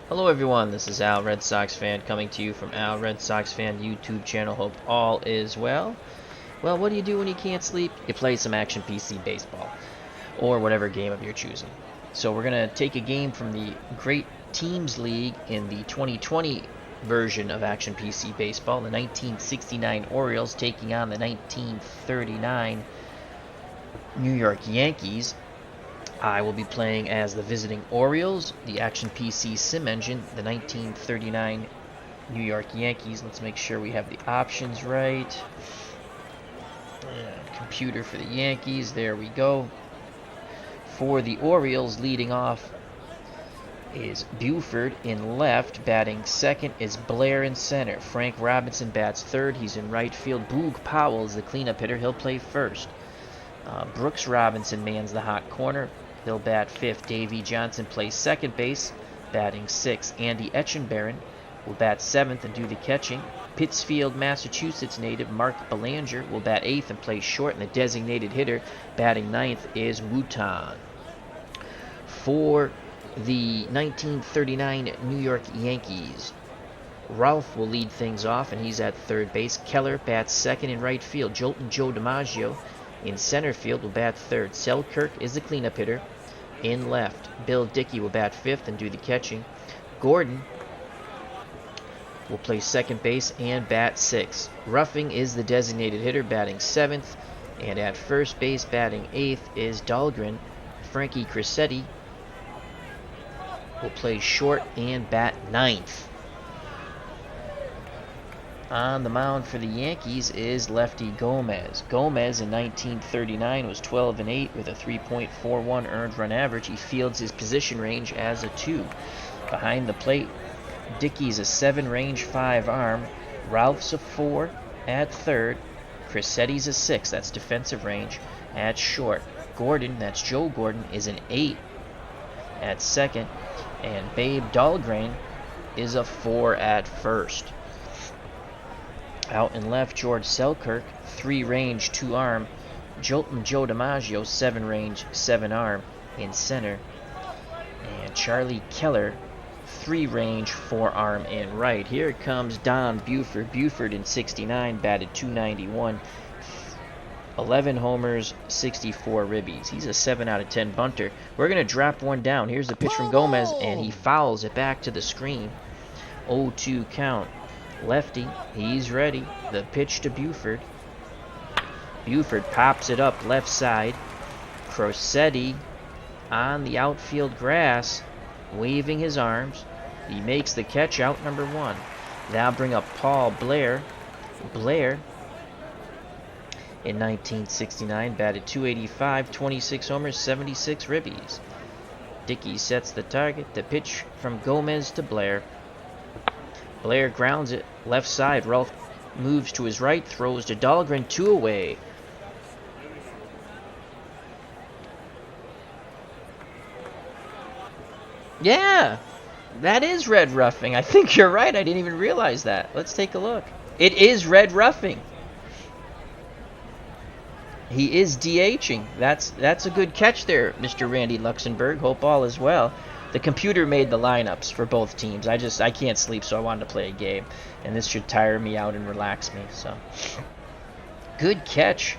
Hello everyone, this is Al Red Sox Fan coming to you from Al Red Sox Fan YouTube channel. Hope all is well. Well, what do you do when you can't sleep? You play some Action PC Baseball, or whatever game of your choosing. So we're going to take a game from the Great Teams League in the 2020 version of Action PC Baseball, the 1969 Orioles taking on the 1939 New York Yankees. I will be playing as the visiting Orioles, the Action PC Sim Engine, the 1939 New York Yankees. Let's make sure we have the options right. Computer for the Yankees, there we go. For the Orioles, leading off is Buford in left. Batting second is Blair in center. Frank Robinson bats third. He's in right field. Boog Powell is the cleanup hitter. He'll play first. Brooks Robinson mans the hot corner. He'll bat fifth. Davey Johnson plays second base, batting sixth. Andy Etchenbarren will bat seventh and do the catching. Pittsfield, Massachusetts native Mark Belanger will bat eighth and play short, and the designated hitter batting ninth is Wooton. For the 1939 New York Yankees, Ralph will lead things off, and he's at third base. Keller bats second in right field. Jolting Joe DiMaggio in center field will bat third. Selkirk is the cleanup hitter in left. Bill Dickey will bat fifth and do the catching. Gordon will play second base and bat sixth. Ruffing is the designated hitter, batting seventh. And at first base, batting eighth, is Dahlgren. Frankie Crissetti will play short and bat ninth. On the mound for the Yankees is lefty Gomez. Gomez in 1939 was 12-8 with a 3.41 earned run average. He fields his position range as a 2. Behind the plate, Dickey's a 7 range 5 arm. Ralph's a 4 at third. Crissetti's a 6, that's defensive range, at short. Gordon, that's Joe Gordon, is an 8 at second. And Babe Dahlgren is a 4 at first. Out in left, George Selkirk, 3 range 2 arm. Jolton Joe DiMaggio, 7 range 7 arm in center. And Charlie Keller, 3 range 4 arm in right. Here comes Don Buford. Buford in 69 batted .291, 11 homers, 64 ribbies. He's a 7 out of 10 bunter. We're going to drop one down. Here's the pitch from Gomez, and he fouls it back to the screen. 0-2 count. Lefty, he's ready. The pitch to Buford. Buford pops it up left side. Crissetti on the outfield grass, waving his arms. He makes the catch, out number 1. Now bring up Paul Blair. Blair in 1969 batted .285, 26 homers, 76 ribbies. Dickey sets the target. The pitch from Gomez to Blair. Blair grounds it left side. Ralph moves to his right, throws to Dahlgren, 2 away. Yeah, that is red roughing. I think you're right. I didn't even realize that. Let's take a look. It is red roughing. He is DHing. That's a good catch there, Mr. Randy Luxembourg. Hope all is well. The computer made the lineups for both teams. I can't sleep, so I wanted to play a game. And this should tire me out and relax me. So, good catch,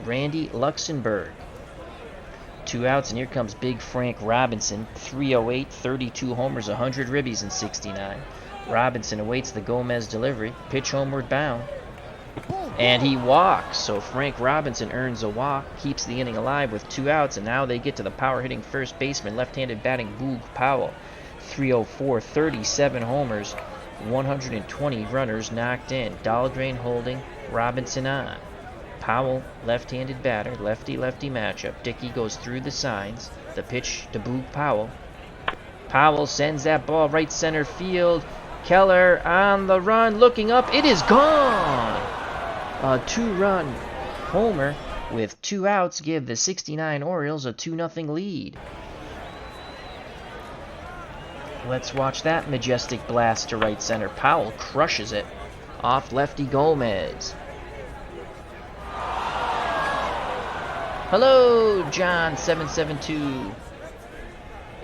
Randy Luxembourg. 2 outs, and here comes big Frank Robinson. 308, 32 homers, 100 ribbies in 69. Robinson awaits the Gomez delivery. Pitch homeward bound. And he walks, so Frank Robinson earns a walk, keeps the inning alive with 2 outs, and now they get to the power-hitting first baseman, left-handed batting Boog Powell. 304, 37 homers, 120 runners knocked in. Dahlgren holding, Robinson on. Powell, left-handed batter, lefty-lefty matchup. Dickey goes through the signs. The pitch to Boog Powell. Powell sends that ball right center field. Keller on the run, looking up. It is gone! A 2-run homer with 2 outs give the 69 Orioles a 2-0 lead. Let's watch that majestic blast to right center. Powell crushes it off lefty Gomez. Hello, John 772.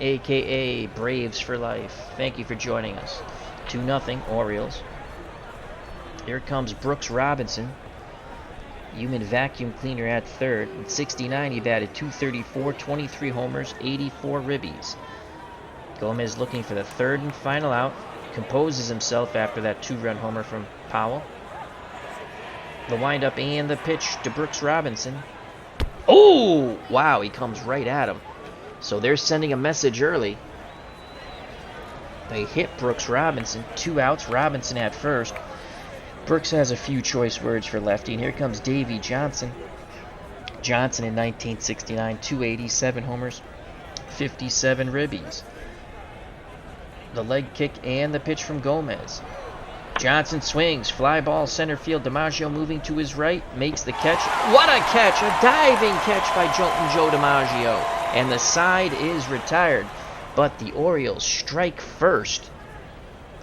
a.k.a. Braves for life. Thank you for joining us. 2-0 Orioles. Here comes Brooks Robinson. Human vacuum cleaner at third. In 69, he batted .234, 23 homers, 84 ribbies. Gomez looking for the third and final out. Composes himself after that 2-run homer from Powell. The windup and the pitch to Brooks Robinson. Oh! Wow, he comes right at him. So they're sending a message early. They hit Brooks Robinson. 2 outs, Robinson at first. Brooks has a few choice words for lefty, and here comes Davey Johnson. Johnson in 1969, 287 homers, 57 ribbies. The leg kick and the pitch from Gomez. Johnson swings, fly ball center field. DiMaggio moving to his right, makes the catch. What a catch! A diving catch by Jolting Joe DiMaggio. And the side is retired. But the Orioles strike first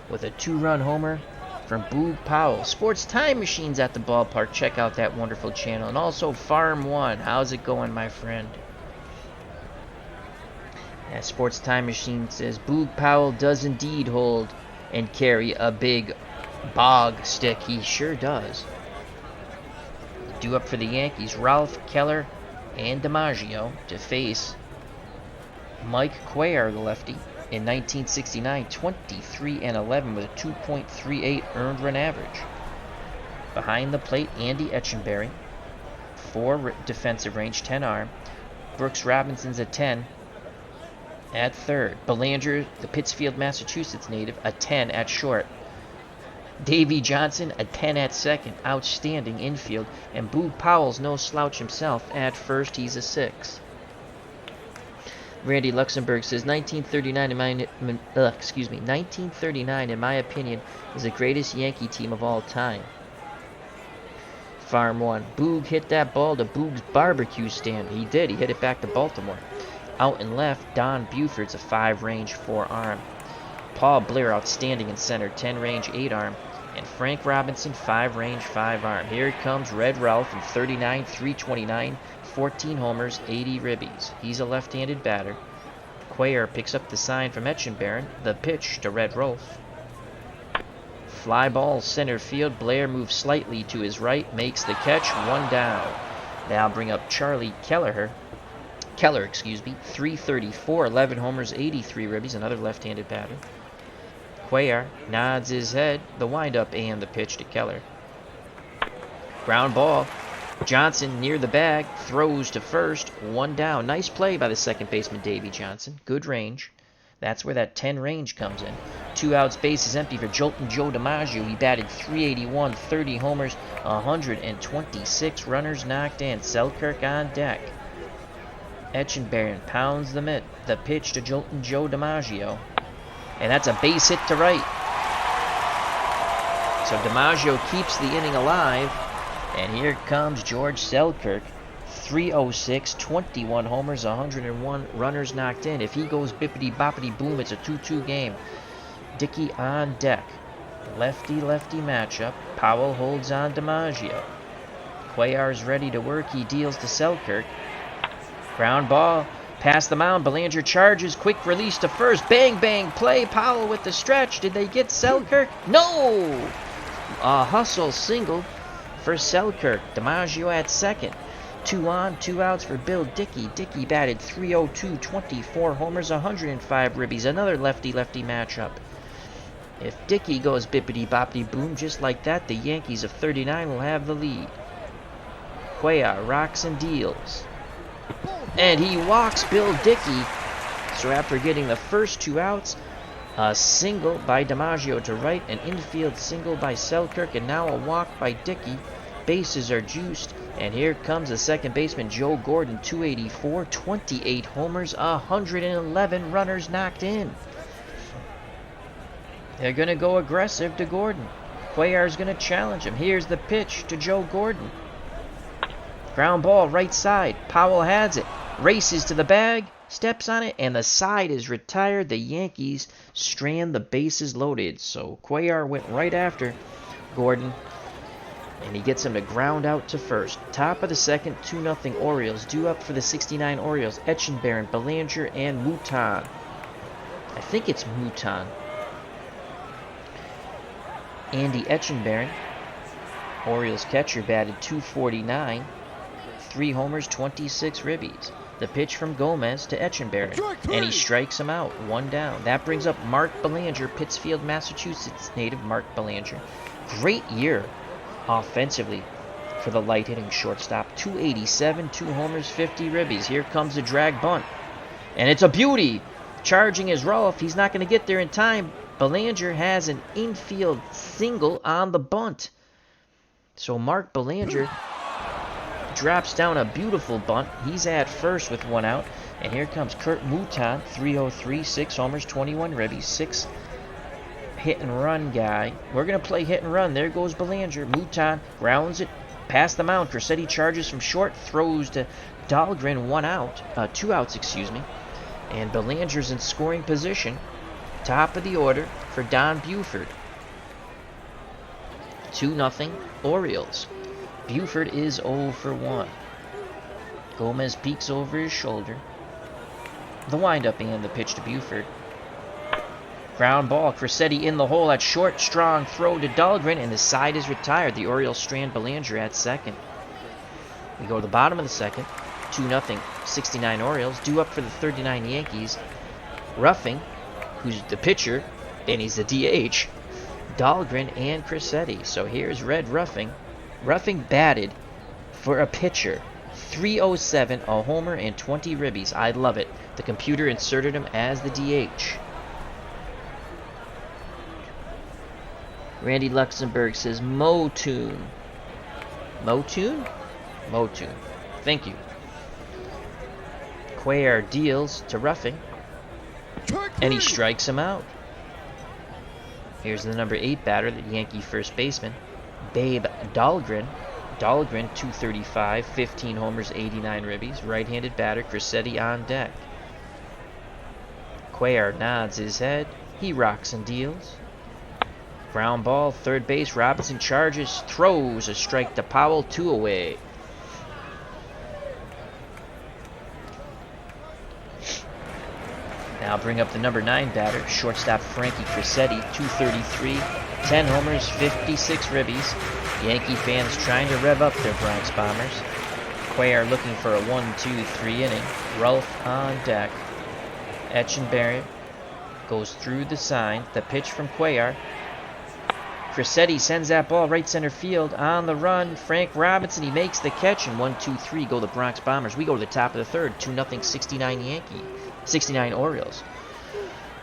with a 2-run homer from Boog Powell. Sports Time Machine's at the ballpark. Check out that wonderful channel. And also Farm One. How's it going, my friend? Yeah, Sports Time Machine says Boog Powell does indeed hold and carry a big bog stick. He sure does. Due up for the Yankees, Ralph, Keller, and DiMaggio to face Mike Cuellar, the lefty. In 1969, 23-11 with a 2.38 earned run average. Behind the plate, Andy Etchenberry, 4 defensive range, 10 arm. Brooks Robinson's a 10 at third. Belanger, the Pittsfield, Massachusetts native, a 10 at short. Davey Johnson, a 10 at second, outstanding infield. And Boog Powell's no slouch himself at first, he's a 6. Randy Luxembourg says 1939 in my opinion is the greatest Yankee team of all time. Farm One. Boog hit that ball to Boog's barbecue stand. He did. He hit it back to Baltimore. Out and left, Don Buford's a 5-range 4-arm. Paul Blair outstanding in center, 10-range 8-arm. And Frank Robinson, 5-range 5-arm. Here comes Red Ralph in 39, 329, 14 homers, 80 ribbies. He's a left-handed batter. Cuellar picks up the sign from Etchenberry. The pitch to Red Ralph. Fly ball center field. Blair moves slightly to his right, makes the catch, 1 down. Now bring up Charlie Keller, 334, 11 homers, 83 ribbies, another left-handed batter. Cuellar nods his head, the windup and the pitch to Keller. Ground ball. Johnson near the bag, throws to first, 1 down. Nice play by the second baseman, Davey Johnson. Good range. That's where that 10 range comes in. 2 outs, bases empty for Jolting Joe DiMaggio. He batted .381, 30 homers, 126 runners knocked in. Selkirk on deck. Etchenberry pounds the mitt. The pitch to Jolting Joe DiMaggio. And that's a base hit to right. So DiMaggio keeps the inning alive. And here comes George Selkirk. 306, 21 homers, 101 runners knocked in. If he goes bippity-boppity-boom, it's a 2-2 game. Dickey on deck. Lefty-lefty matchup. Powell holds on DiMaggio. Cuellar's ready to work. He deals to Selkirk. Ground ball. Past the mound. Belanger charges. Quick release to first. Bang, bang, play. Powell with the stretch. Did they get Selkirk? No! A hustle single for Selkirk. DiMaggio at second. 2 on, 2 outs for Bill Dickey. Dickey batted .302, 24 homers, 105 ribbies. Another lefty-lefty matchup. If Dickey goes bippity-boppity-boom just like that, the Yankees of 39 will have the lead. Cuellar rocks and deals. And he walks Bill Dickey. So after getting the first 2 outs, a single by DiMaggio to right, an infield single by Selkirk, and now a walk by Dickey. Bases are juiced, and here comes the second baseman, Joe Gordon, 284, 28 homers, 111 runners knocked in. They're going to go aggressive to Gordon. Cuellar's going to challenge him. Here's the pitch to Joe Gordon. Ground ball, right side. Powell has it. Races to the bag, steps on it, and the side is retired. The Yankees strand the bases loaded. So Cuellar went right after Gordon, and he gets him to ground out to first. Top of the second, 2-0 Orioles. Due up for the 69 Orioles, Etchenberry, Belanger, and Mouton. I think it's Mouton. Andy Etchenberry, Orioles catcher, batted .249, 3 homers, 26 ribbies. The pitch from Gomez to Etchenberry, and he strikes him out, 1 down. That brings up Mark Belanger, Pittsfield, Massachusetts native Mark Belanger. Great year offensively for the light-hitting shortstop. .287, 2 homers, 50 ribbies. Here comes the drag bunt, and it's a beauty. Charging is Rolfe. He's not going to get there in time. Belanger has an infield single on the bunt. So Mark Belanger drops down a beautiful bunt. He's at first with 1 out. And here comes Kurt Mouton, .303, 6 homers, 21 ribbies, 6 hit and run guy. We're going to play hit and run. There goes Belanger. Mouton grounds it past the mound. Cressetti charges from short, throws to Dahlgren, 1 out, 2 outs, excuse me. And Belanger's in scoring position. Top of the order for Don Buford. 2-0 Orioles. Buford is 0 for 1. Gomez peeks over his shoulder. The windup and the pitch to Buford. Ground ball. Cressetti in the hole at short. Strong throw to Dahlgren, and the side is retired. The Orioles strand Belanger at second. We go to the bottom of the second. 2-0 69 Orioles. Due up for the 39 Yankees. Ruffing, who's the pitcher, and he's the DH. Dahlgren and Cressetti. So here's Red Ruffing. Ruffing batted for a pitcher. .307, a homer, and 20 ribbies. I love it. The computer inserted him as the DH. Randy Luxembourg says Motoon. Motoon? Motoon. Thank you. Cuellar deals to Ruffing, and he strikes him out. Here's the number 8 batter, the Yankee first baseman, Babe Dahlgren. Dahlgren, .235, 15 homers, 89 ribbies. Right-handed batter, Cressetti on deck. Cuellar nods his head. He rocks and deals. Ground ball, third base. Robinson charges, throws a strike to Powell, 2 away. Now bring up the number 9 batter, shortstop Frankie Cressetti, .233, 10 homers, 56 ribbies. Yankee fans trying to rev up their Bronx Bombers. Cuellar looking for a 1-2-3 inning. Rolfe on deck. Etchenberry goes through the sign. The pitch from Cuellar. Cressetti sends that ball right center field. On the run, Frank Robinson, he makes the catch, and 1-2-3 go the Bronx Bombers. We go to the top of the third, 2-0 69 Orioles.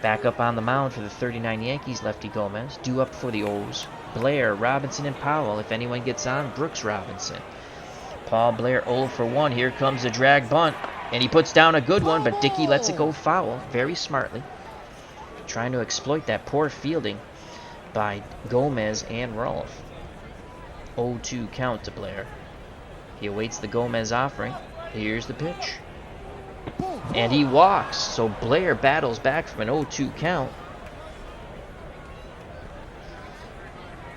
Back up on the mound for the 39 Yankees, Lefty Gomez. Due up for the O's, Blair, Robinson, and Powell. If anyone gets on, Brooks Robinson. Paul Blair 0 for 1. Here comes the drag bunt, and he puts down a good one, but Dickey lets it go foul very smartly, trying to exploit that poor fielding by Gomez and Rolfe. 0-2 count to Blair. He awaits the Gomez offering. Here's the pitch, and he walks. So Blair battles back from an 0-2 count.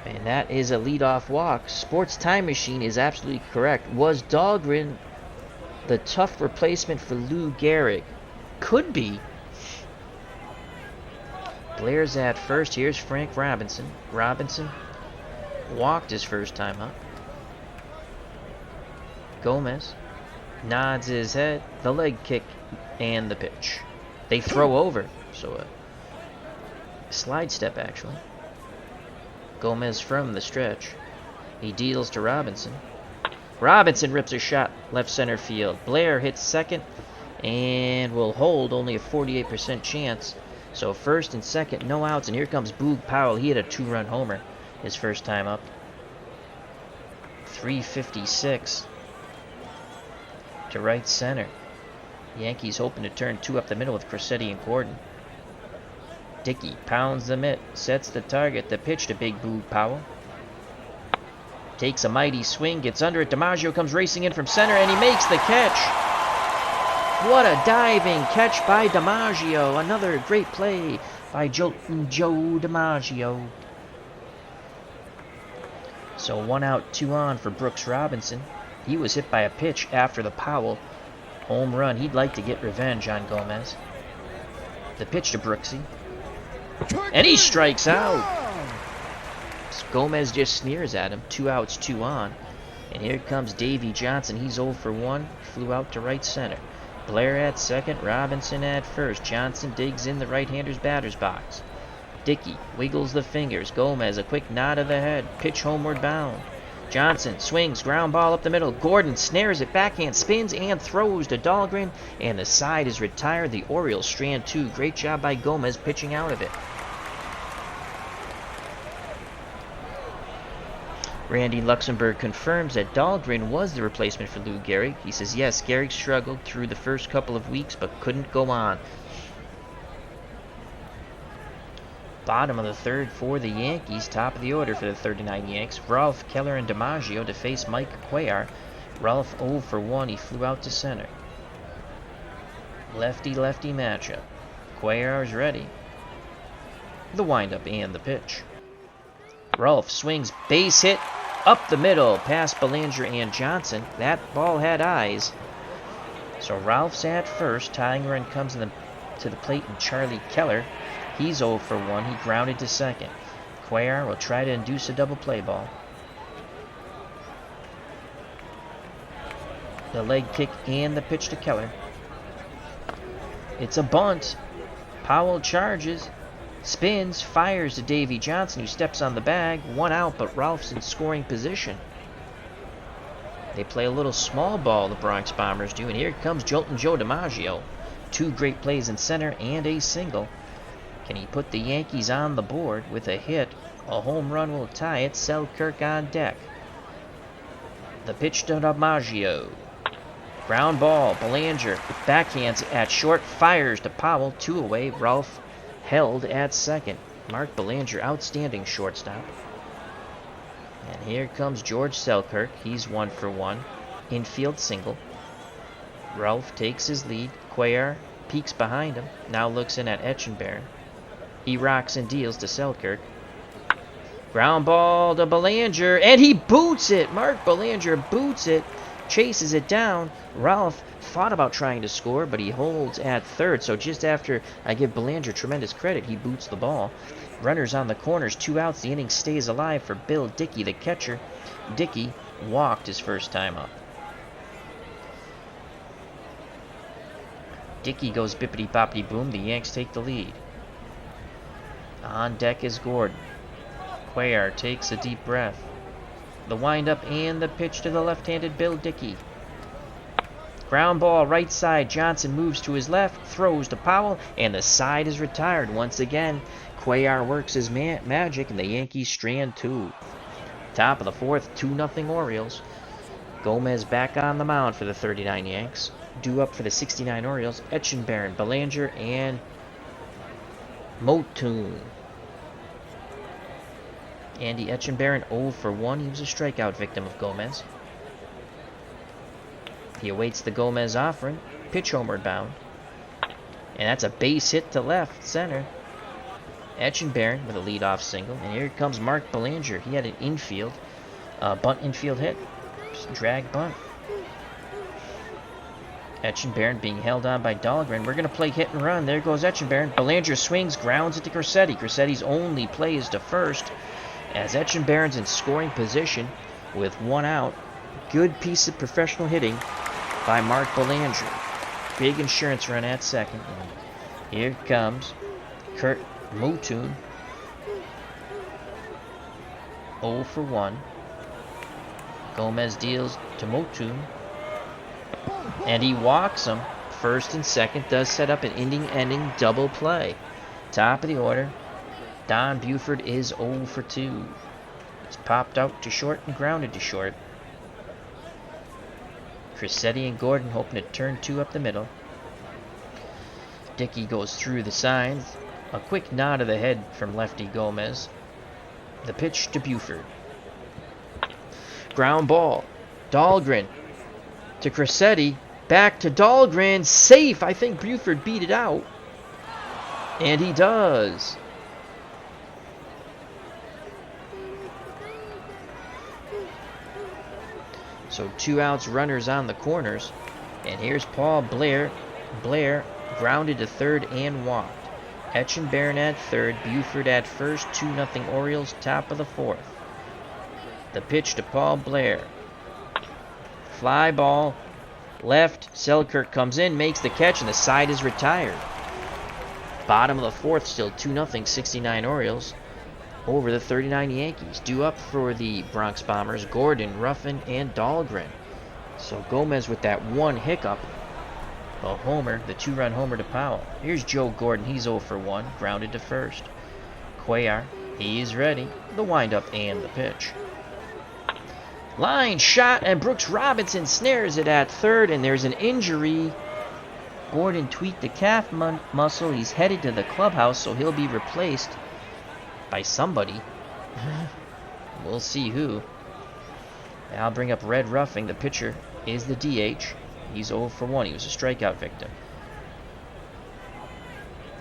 And that is a leadoff walk. Sports Time Machine is absolutely correct. Was Dahlgren the tough replacement for Lou Gehrig? Could be. Blair's at first. Here's Frank Robinson. Robinson walked his first time up. Gomez nods his head. The leg kick and the pitch. They throw over. So a slide step, actually. Gomez from the stretch. He deals to Robinson. Robinson rips a shot left center field. Blair hits second and will hold, only a 48% chance. So first and second, no outs, and here comes Boog Powell. He hit a 2-run homer his first time up. 356 to right center. Yankees hoping to turn 2 up the middle with Cressetti and Gordon. Dickey pounds the mitt, sets the target. The pitch to Big Boog Powell. Takes a mighty swing, gets under it. DiMaggio comes racing in from center, and he makes the catch. What a diving catch by DiMaggio. Another great play by Jolting Joe DiMaggio. So 1 out, 2 on for Brooks Robinson. He was hit by a pitch after the Powell home run. He'd like to get revenge on Gomez. The pitch to Brooksy. And he strikes out. Gomez just sneers at him. 2 outs, 2 on. And here comes Davy Johnson. He's 0 for 1. Flew out to right center. Blair at second. Robinson at first. Johnson digs in the right-hander's batter's box. Dickey wiggles the fingers. Gomez, a quick nod of the head. Pitch homeward bound. Johnson swings. Ground ball up the middle. Gordon snares it. Backhand spins and throws to Dahlgren. And the side is retired. The Orioles strand 2. Great job by Gomez pitching out of it. Randy Luxembourg confirms that Dahlgren was the replacement for Lou Gehrig. He says, yes, Gehrig struggled through the first couple of weeks, but couldn't go on. Bottom of the third for the Yankees. Top of the order for the 39 Yanks. Ralph, Keller, and DiMaggio to face Mike Cuellar. Ralph 0 for 1. He flew out to center. Lefty-lefty matchup. Cuellar is ready. The windup and the pitch. Ralph swings, base hit, up the middle, past Belanger and Johnson. That ball had eyes. So Ralph's at first. Tying run comes to the plate, and Charlie Keller, he's 0 for 1. He grounded to second. Cuellar will try to induce a double play ball. The leg kick and the pitch to Keller. It's a bunt. Powell charges. Spins, fires to Davy Johnson, who steps on the bag. 1 out, but Ralph's in scoring position. They play a little small ball, the Bronx Bombers do, and here comes Jolting Joe DiMaggio. 2 great plays in center and a single. Can he put the Yankees on the board with a hit? A home run will tie it. Selkirk on deck. The pitch to DiMaggio. Ground ball, Belanger backhands at short, fires to Powell. 2 away, Ralph held at second. Mark Belanger, outstanding shortstop. And here comes George Selkirk. He's 1 for 1. Infield single. Ralph takes his lead. Cuellar peeks behind him. Now looks in at Etchenberry. He rocks and deals to Selkirk. Ground ball to Belanger, and he boots it. Mark Belanger boots it. Chases it down. Ralph thought about trying to score, but he holds at third. So just after I give Belanger tremendous credit, he boots the ball. Runners on the corners, 2 outs. The inning stays alive for Bill Dickey, the catcher. Dickey walked his first time up. Dickey goes bippity-boppity-boom. The Yanks take the lead. On deck is Gordon. Cuellar takes a deep breath. The windup and the pitch to the left-handed Bill Dickey. Ground ball right side. Johnson moves to his left, throws to Powell, and the side is retired once again. Cuellar works his magic, and the Yankees strand 2. Top of the fourth, 2-0 Orioles. Gomez back on the mound for the 39 Yanks. Due up for the 69 Orioles, Etchenberry, Belanger, and Motoon. Andy Etchenberry 0 for 1. He was a strikeout victim of Gomez. He awaits the Gomez offering. Pitch homeward bound. And that's a base hit to left center. Etchenberry with a leadoff single. And here comes Mark Belanger. He had an infield, bunt infield hit. Just drag bunt. Etchenberry being held on by Dahlgren. We're going to play hit and run. There goes Etchenberry. Belanger swings, grounds it to Crissetti. Crissetti's only play is to first. As Etchenberry's in scoring position with 1 out. Good piece of professional hitting by Mark Belanger. Big insurance run at second. And here comes Kurt Motoon. 0 for 1. Gomez deals to Motoon. And he walks him. First and second does set up an inning-ending double play. Top of the order. Don Buford is 0 for 2. It's popped out to short and grounded to short. Crissetti and Gordon hoping to turn 2 up the middle. Dickey goes through the signs. A quick nod of the head from lefty Gomez. The pitch to Buford. Ground ball. Dahlgren to Crissetti. Back to Dahlgren. Safe. I think Buford beat it out. And he does. So 2 outs, runners on the corners. And here's Paul Blair. Blair grounded to third and walked. Etchenbaron at third, Buford at first, 2-0 Orioles, top of the fourth. The pitch to Paul Blair. Fly ball, left, Selkirk comes in, makes the catch, and the side is retired. Bottom of the fourth, still 2-0, 69 Orioles over the 39 Yankees. Due up for the Bronx Bombers, Gordon, Ruffin, and Dahlgren. So Gomez with that one hiccup. A homer, the 2-run homer to Powell. Here's Joe Gordon, he's 0 for 1, grounded to first. Cuellar, he's ready. The windup and the pitch. Line shot, and Brooks Robinson snares it at third, and there's an injury. Gordon tweaked the calf muscle. He's headed to the clubhouse, so he'll be replaced by somebody. We'll see who. I'll bring up Red Ruffing. The pitcher is the DH. He's 0 for 1. He was a strikeout victim.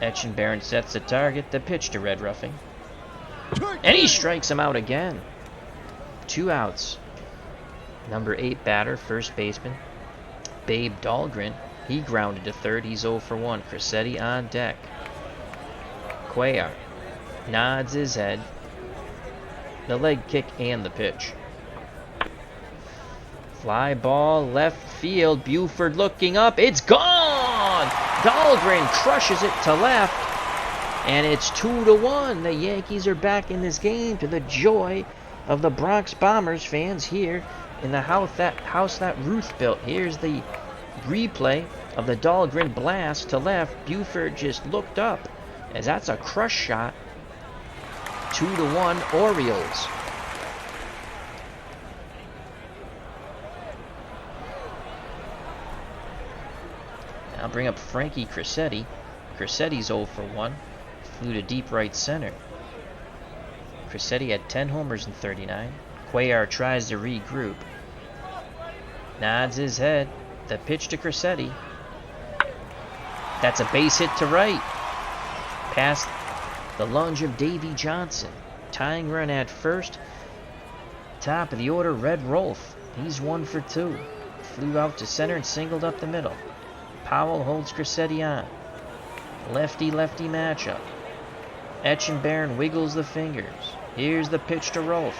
Etchenbaron sets the target. The pitch to Red Ruffing. And he strikes him out again. 2 outs. Number 8 batter, first baseman, Babe Dahlgren. He grounded to third. He's 0 for 1. Crissetti on deck. Cuellar nods his head. The leg kick and the pitch. Fly ball left field. Buford looking up. It's gone! Dahlgren crushes it to left. And it's 2-1. The Yankees are back in this game, to the joy of the Bronx Bombers fans here in the house that Ruth built. Here's the replay of the Dahlgren blast to left. Buford just looked up, as that's a crush shot. 2-1 Orioles. I'll bring up Frankie Crissetti. Crissetti's 0 for 1. Flew to deep right center. Crissetti had 10 homers in 39. Cuellar tries to regroup. Nods his head. The pitch to Crissetti. That's a base hit to right. Past the lunge of Davy Johnson. Tying run at first. Top of the order, Red Rolf. He's 1 for 2. Flew out to center and singled up the middle. Powell holds Crissetti on. Lefty-lefty matchup. Etchenbaron wiggles the fingers. Here's the pitch to Rolf.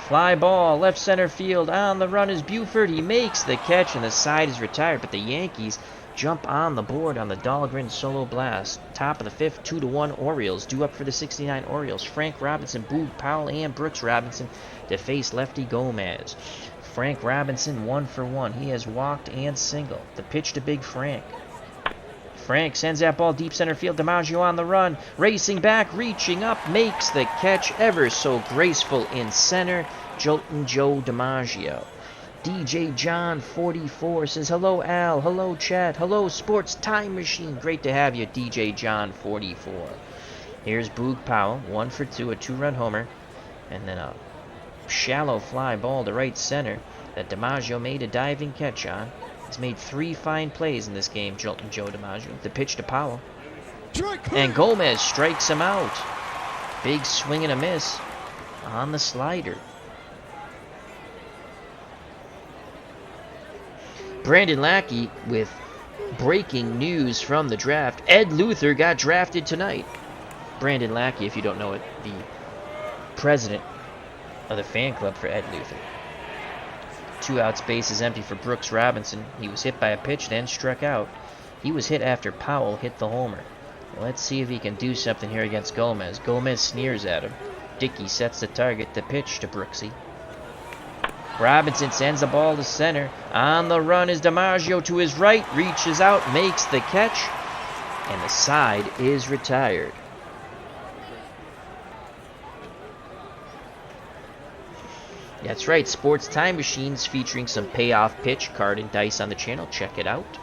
Fly ball, left center field. On the run is Buford. He makes the catch, and the side is retired. But the Yankees jump on the board on the Dahlgren solo blast. Top of the fifth, 2-1 Orioles. Due up for the 69 Orioles. Frank Robinson, Boog Powell, and Brooks Robinson to face lefty Gomez. Frank Robinson 1 for 1. He has walked and singled. The pitch to Big Frank. Frank sends that ball deep center field. DiMaggio on the run. Racing back, reaching up, makes the catch ever so graceful in center. Jolting Joe DiMaggio. DJ John 44 says, hello Al, hello chat, hello Sports Time Machine. Great to have you, DJ John 44. Here's Boog Powell, 1 for 2, a 2-run homer. And then a shallow fly ball to right center that DiMaggio made a diving catch on. He's made 3 fine plays in this game, Jolting Joe DiMaggio. The pitch to Powell. And Gomez strikes him out. Big swing and a miss on the slider. Brandon Lackey with breaking news from the draft. Ed Luther got drafted tonight. Brandon Lackey, if you don't know it, the president of the fan club for Ed Luther. 2 outs, base is empty for Brooks Robinson. He was hit by a pitch, then struck out. He was hit after Powell hit the homer. Let's see if he can do something here against Gomez. Gomez sneers at him. Dickey sets the target. The pitch to Brooksy. Robinson sends the ball to center. On the run is DiMaggio to his right. Reaches out, makes the catch. And the side is retired. That's right, Sports Time Machines featuring some payoff pitch card and dice on the channel. Check it out.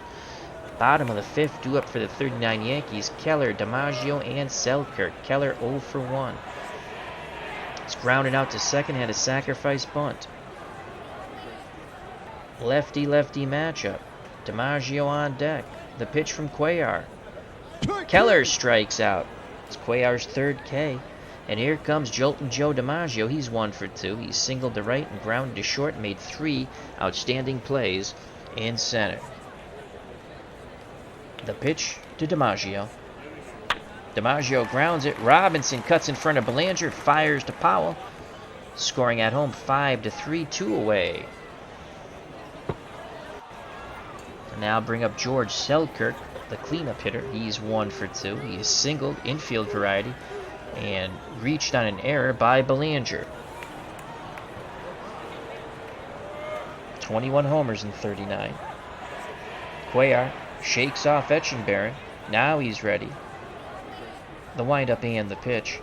Bottom of the fifth, due up for the 39 Yankees. Keller, DiMaggio, and Selkirk. Keller 0 for 1. It's grounded out to second, had a sacrifice bunt. Lefty-lefty matchup. DiMaggio on deck. The pitch from Cuellar. Keller strikes out. It's Cuellar's third K. And here comes Jolting Joe DiMaggio. He's 1 for 2. He's singled to right and grounded to short and made 3 outstanding plays in center. The pitch to DiMaggio. DiMaggio grounds it. Robinson cuts in front of Belanger, fires to Powell. Scoring at home 5-3, 2 away. And now bring up George Selkirk, the cleanup hitter. He's 1 for 2. He is singled, infield variety, and reached on an error by Belanger. 21 homers in 39. Cuellar shakes off Etchenberry. Now he's ready. The windup and the pitch.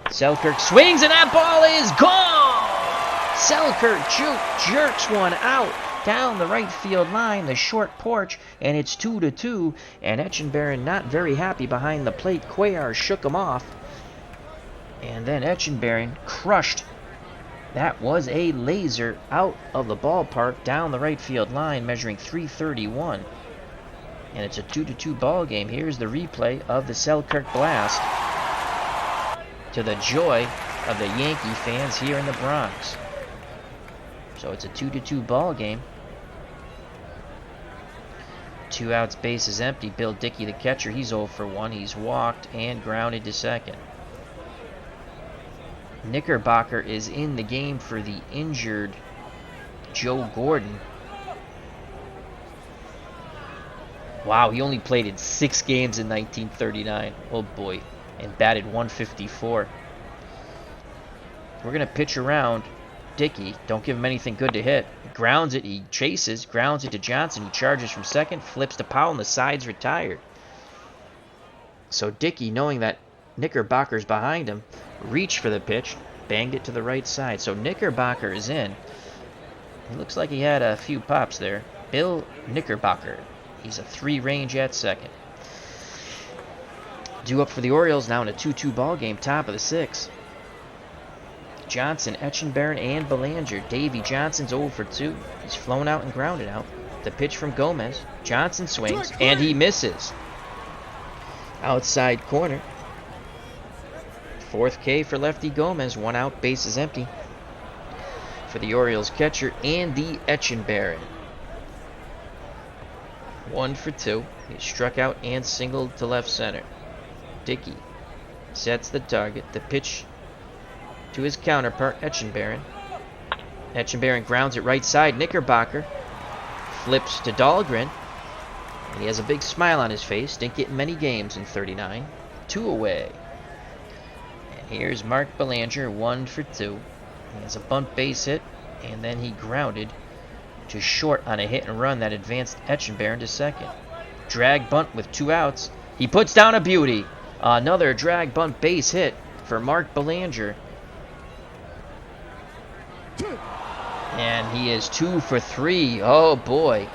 Selkirk swings, and that ball is gone! Selkirk jerks one out down the right field line, the short porch, and it's 2-2. And Etchenberry not very happy behind the plate. Cuellar shook him off. And then Etchenberry crushed. That was a laser out of the ballpark down the right field line, measuring 331. And it's a 2-2 ball game. Here's the replay of the Selkirk blast, to the joy of the Yankee fans here in the Bronx. So it's a 2-2 ball game. 2 outs, bases empty. Bill Dickey, the catcher, he's 0 for 1. He's walked and grounded to second. Knickerbocker is in the game for the injured Joe Gordon. Wow, he only played in 6 games in 1939. Oh boy. And batted 154. We're going to pitch around Dickey. Don't give him anything good to hit. He grounds it. He chases. Grounds it to Johnson. He charges from second. Flips to Powell, and the side's retired. So Dickey, knowing that Knickerbocker's behind him, reached for the pitch. Banged it to the right side. So Knickerbocker is in. It looks like he had a few pops there. Bill Knickerbocker. He's a 3 range at second. Due up for the Orioles now in a 2-2 ball game, top of the 6th. Johnson, Etchenberry, and Belanger. Davy Johnson's 0 for 2. He's flown out and grounded out. The pitch from Gomez. Johnson swings, and he misses. Outside corner. 4th K for lefty Gomez. 1 out, bases empty for the Orioles catcher, Andy Etchenberry. 1 for 2. He struck out and singled to left center. Dickey sets the target. The pitch to his counterpart, Etchenberry. Etchenberry grounds it right side. Knickerbocker flips to Dahlgren. And he has a big smile on his face. Didn't get many games in 39. 2 away. And here's Mark Belanger, 1 for 2. He has a bunt base hit, and then he grounded to short on a hit and run that advanced Etchenberry to second. Drag bunt with 2 outs. He puts down a beauty. Another drag bunt base hit for Mark Belanger. And he is 2 for 3. Oh boy.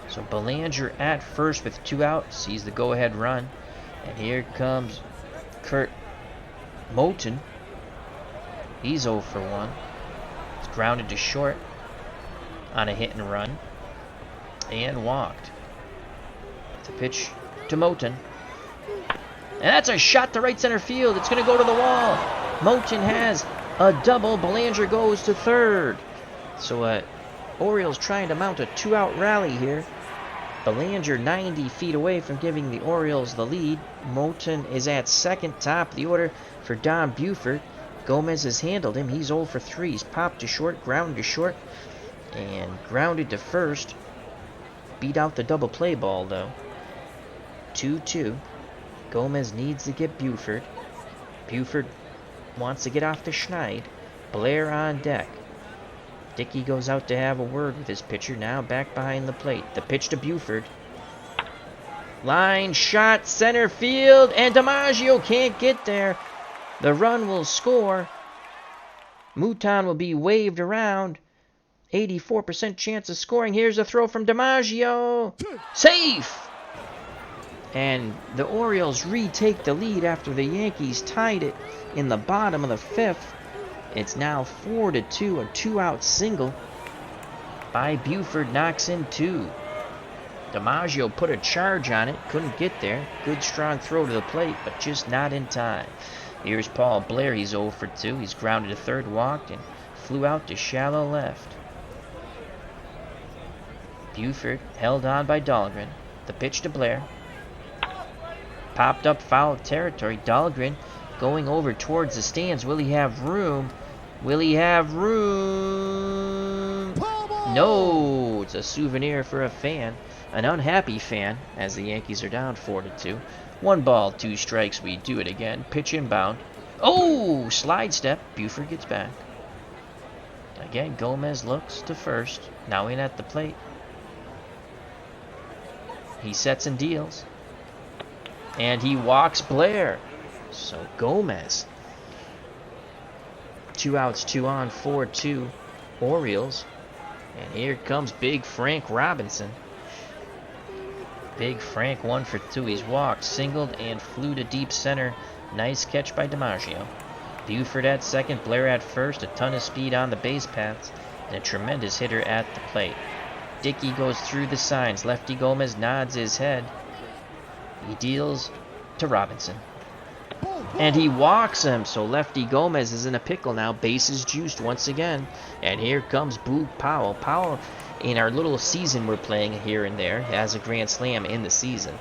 So Belanger at first with 2 outs. Sees the go-ahead run. And here comes Kurt Moten. He's 0 for 1. He's grounded to short on a hit and run. And walked. The pitch to Moten. And that's a shot to right center field. It's going to go to the wall. Moten has a double. Belanger goes to third. So Orioles trying to mount a 2-out rally here. Belanger 90 feet away from giving the Orioles the lead. Moten is at second, top of the order for Don Buford. Gomez has handled him. He's 0 for 3. He's popped to short, grounded to short, and grounded to first. Beat out the double play ball, though. 2-2. Gomez needs to get Buford. Buford wants to get off to Schneid. Blair on deck. Dickey goes out to have a word with his pitcher. Now back behind the plate. The pitch to Buford. Line shot, center field, and DiMaggio can't get there. The run will score. Mouton will be waved around. 84% chance of scoring. Here's a throw from DiMaggio. Safe! And the Orioles retake the lead after the Yankees tied it in the bottom of the 5th. It's now 4-2. A 2-out single by Buford knocks in 2. DiMaggio put a charge on it. Couldn't get there. Good strong throw to the plate, but just not in time. Here's Paul Blair. He's 0 for 2. He's grounded to third, walked, and flew out to shallow left. Buford held on by Dahlgren. The pitch to Blair. Popped up foul territory. Dahlgren going over towards the stands. Will he have room? Will he have room? No! It's a souvenir for a fan. An unhappy fan, as the Yankees are down 4-2. 1 ball, 2 strikes. We do it again. Pitch inbound. Oh! Slide step. Buford gets back. Again, Gomez looks to first. Now in at the plate. He sets and deals. And he walks Blair. So Gomez. 2 outs, 2 on, 4-2 Orioles. And here comes Big Frank Robinson. Big Frank 1 for 2. He's walked, singled, and flew to deep center. Nice catch by DiMaggio. Buford at second, Blair at first. A ton of speed on the base paths. And a tremendous hitter at the plate. Dickey goes through the signs. Lefty Gomez nods his head. He deals to Robinson. And he walks him, so Lefty Gomez is in a pickle now. Bases juiced once again. And here comes Boog Powell. Powell, in our little season we're playing here and there, has a grand slam in the season.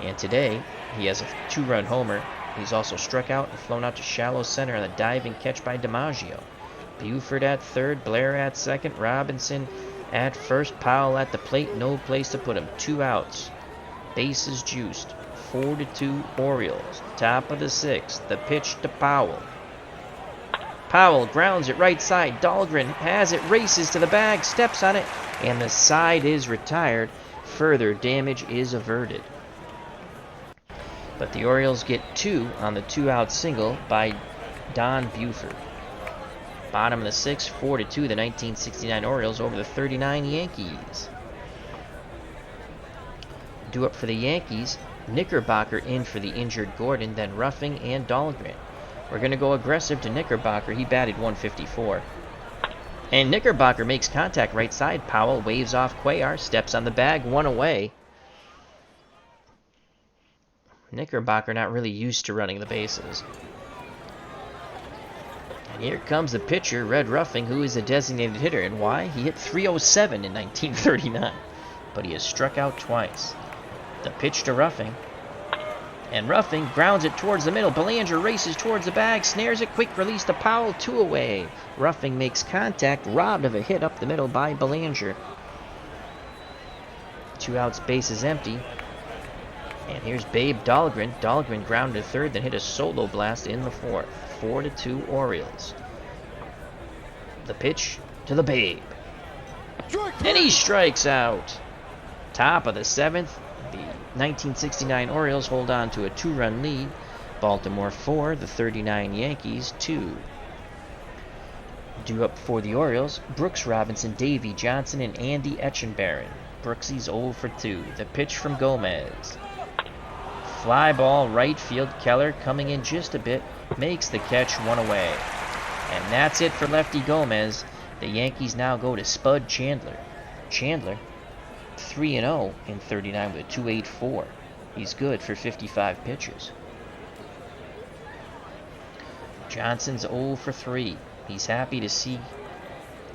And today, he has a 2-run homer. He's also struck out and flown out to shallow center on a diving catch by DiMaggio. Buford at third, Blair at second, Robinson at first, Powell at the plate. No place to put him. 2 outs. Bases juiced. 4-2 Orioles. Top of the 6th. The pitch to Powell. Powell grounds it right side. Dahlgren has it, races to the bag, steps on it, and the side is retired. Further damage is averted. But the Orioles get 2 on the 2-out single by Don Buford. Bottom of the 6th, 4-2, the 1969 Orioles over the 39 Yankees. Due up for the Yankees, Knickerbocker in for the injured Gordon, then Ruffing and Dahlgren. We're going to go aggressive to Knickerbocker. He batted 154. And Knickerbocker makes contact right side. Powell waves off Cuellar, steps on the bag, 1 away. Knickerbocker not really used to running the bases. And here comes the pitcher, Red Ruffing, who is a designated hitter. And why? He hit 307 in 1939. But he has struck out twice. The pitch to Ruffing. And Ruffing grounds it towards the middle. Belanger races towards the bag, snares it, quick release to Powell, 2 away. Ruffing makes contact, robbed of a hit up the middle by Belanger. 2 outs, base is empty. And here's Babe Dahlgren. Dahlgren grounded to third, then hit a solo blast in the 4th. 4-2 Orioles. The pitch to the Babe. And he strikes out. Top of the 7th. The 1969 Orioles hold on to a 2-run lead. Baltimore 4, the 39 Yankees 2. Due up for the Orioles, Brooks Robinson, Davey Johnson, and Andy Etchenbarren. Brooksy's 0 for 2. The pitch from Gomez. Fly ball right field. Keller coming in just a bit. Makes the catch, 1 away. And that's it for Lefty Gomez. The Yankees now go to Spud Chandler. Chandler 3-0 in 39 with a 2.84. He's good for 55 pitches. Johnson's 0 for 3. He's happy to see